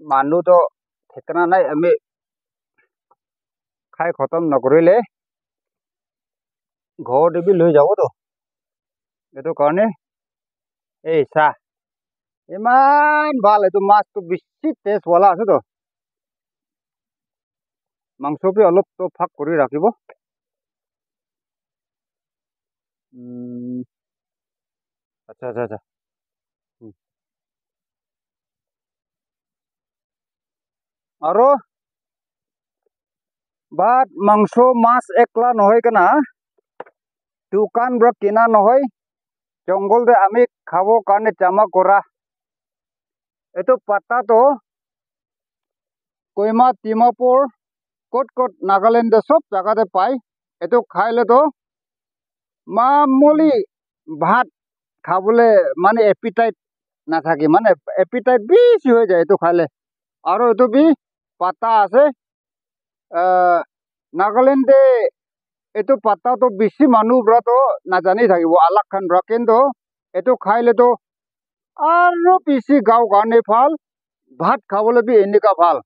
মানুহ তো ঠিকনা নাই আমি খাই খতম নকৰিলে ঘৰত এবি লৈ যাব তো এইটো কাৰণে এই চাহ ইমান ভাল এইটো মাছটো বেছি টেষ্ট वाला আছে তো মাংসটো অলপ তো ফাক কৰি ৰাখিব আচ্ছা আচ্ছা আচ্ছা আৰু ভাত মাংস মাছ একলা নহয় কেনা দোকান পৰা কিনা নহয় জংঘলতে আমি খাব কাৰণে জমা কৰা এইটো পাতাটো কইমা ডিমাপুৰ ক'ত ক'ত নাগালেণ্ড সব জায়গাতে পায় এইটো খাইলেতো মামুলি ভাত খাবলে মানে এপিটাইট নাথাকে মানে এপিটাইট বেছি হৈ যায় এইটো খালে আৰু এইটো বি পাতা আছে নাগালেণ্ডে এইটো পাতাটো বেছি মানুহবোৰেতো নাজানি থাকিব আলাগ খান ৰা কিন্তু এইটো খাইলেতো আৰু বেছি গাঁও কাৰণে ভাল ভাত খাবলৈ বি এনেকুৱা ভাল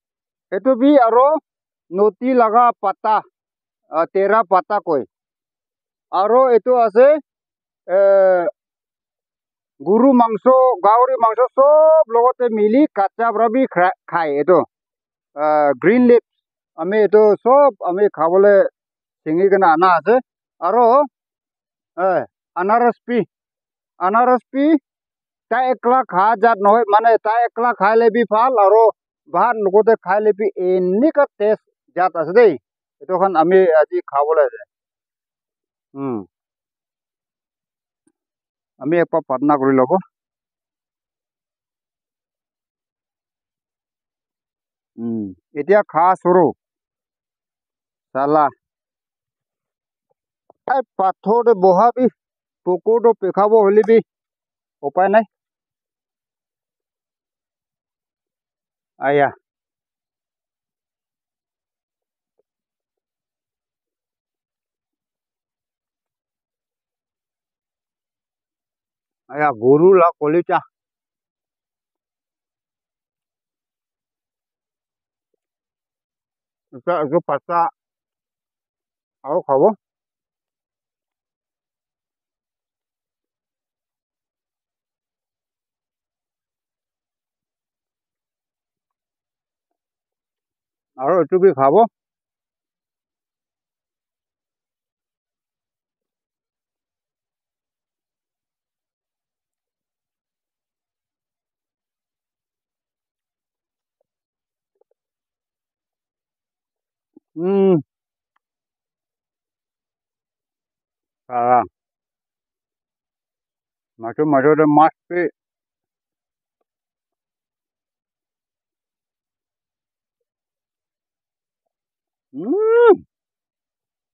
এইটো বি আৰু নটি লগা পাতা তেৰা পাতা কয় আৰু এইটো আছে গৰু মাংস গাহৰি মাংস সব লগতে মিলি কাঁচা পৰা বি খায় এইটো গ্ৰীণ লিভ আমি এইটো সব আমি খাবলৈ চিঙি কিনে অনা আছে আৰু আনাৰস পি তাই একলা খা জাত নহয় মানে তাই একলা খাইলে বি ভাল আৰু ভাত লগতে খাইলে বি এনেকুৱা টেষ্ট জাত আছে দেই এইটোখন আমি আজি খাবলৈ আছে আমি একবাৰ প্ৰাৰ্থনা কৰি ল'ব এতিয়া খা চৰু চালা পাথৰতে বহাবি পুকুৰটো পেখাব হলিবি উপায় নাই আয়া আয়া গৰু লা কলিতা itu pasta আৰু খাব আৰু এইটো বি খাব মাছৰ মাজতে মাছ পি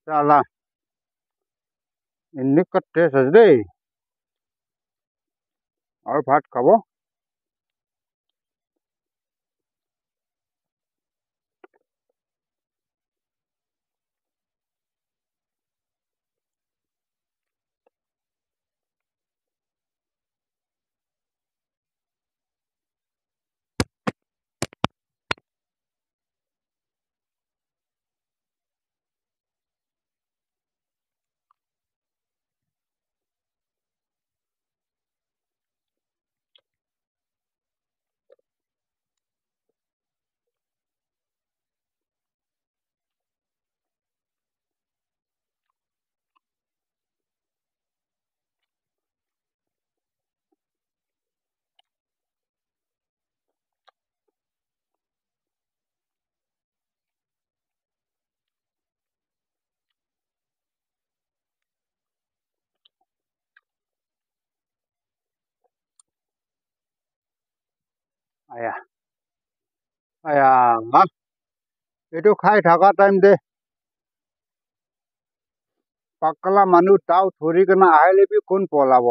চালা এনেকুৱা টেষ্ট আছে দেই আৰু ভাত খাব আয়া আয়া এইটো খাই থকা টাইম দে পাকলা মানুহ তাও ধৰি কিনে আহিলে বি কোন পলাব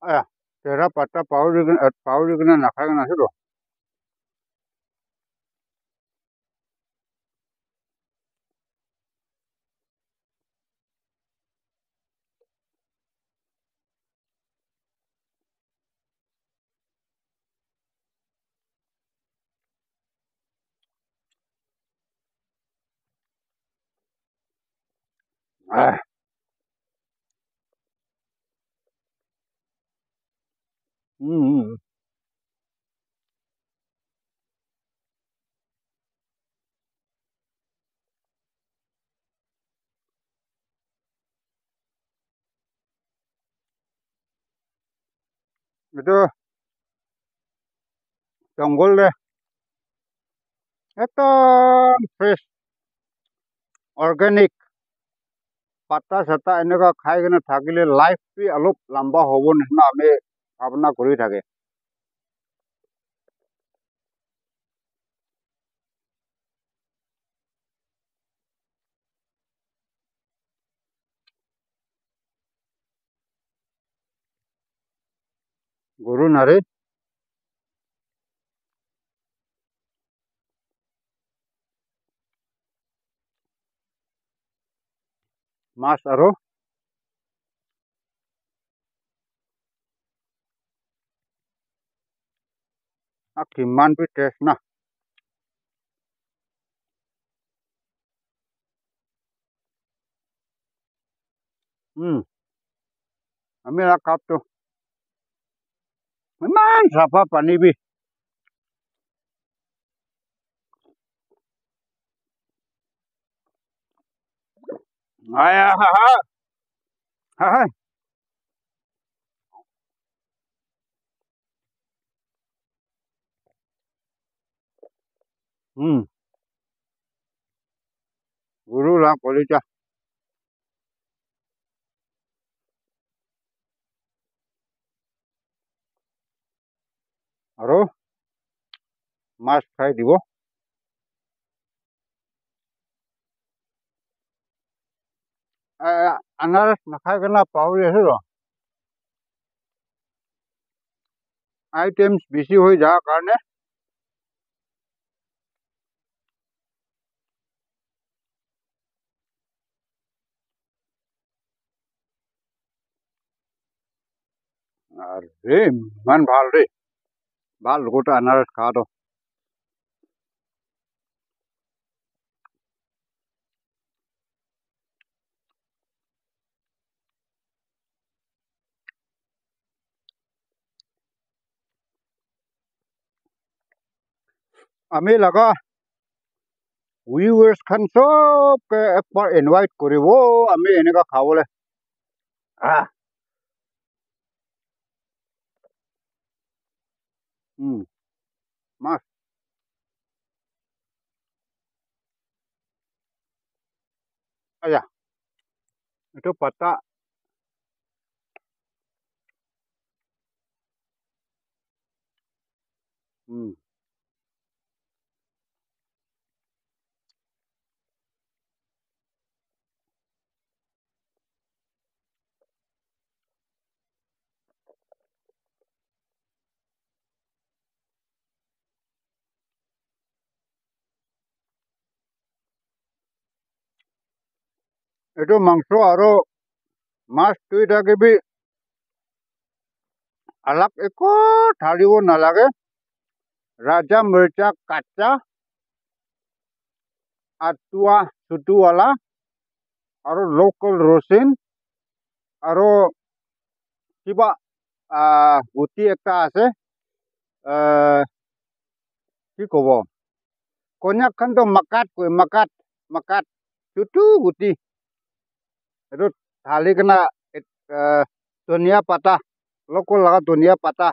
আয়া তেৰা পাতা পাহৰি কিনে নাখাই কিনে আছো তো Ah. Itu জঙ্গল deh. একদম ফ্রেশ অর্গানিক পাতা চাতা এনেকুৱা খাই কিনে থাকিলে লাইফটো অলপ লম্বা হ'ব নিচিনা আমি ভাৱনা কৰি থাকে গৰু নাৰী মাছ আৰু কিমান টেষ্ট না আমি কাপটো ইমান চাফা পানী বি গৰু লা কলিজা আৰু মাছ খাই দিব আনাৰস নাখাই কেনে পাহৰি আছো আইটেমছ বেছি হৈ যোৱাৰ কাৰণে ইমান ভাল দেই ভাল গোটা আনাৰস খোৱাটো আমি লগা ভিউৱাৰ্ছ খান চবকে একবাৰ ইনভাইট কৰিব আমি এনেকুৱা খাবলৈ মাছ আয়া itu patah itu mangso aro mas tuh dagi bi alak ikut thaliwo nalage raja mircha kaca atua sutu wala aro local rosin aro kiba guti ekta ase কি কব কন্যাক খান তো মাকাত কয় মাকাত চুটু গুটি itu ঢালি কিনা ধনিয়া পাতা লোকল লগা ধনিয়া পাতা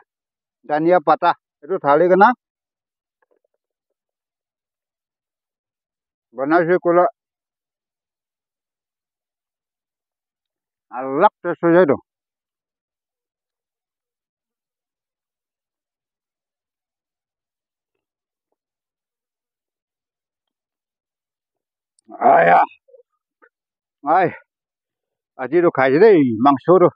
ধনিয়া পাতা itu ঢালি কিনা বনাইছে কলা alak টেষ্ট হৈ যায়তো আয়া আই আজিতো খাইছে দেই মাংসটো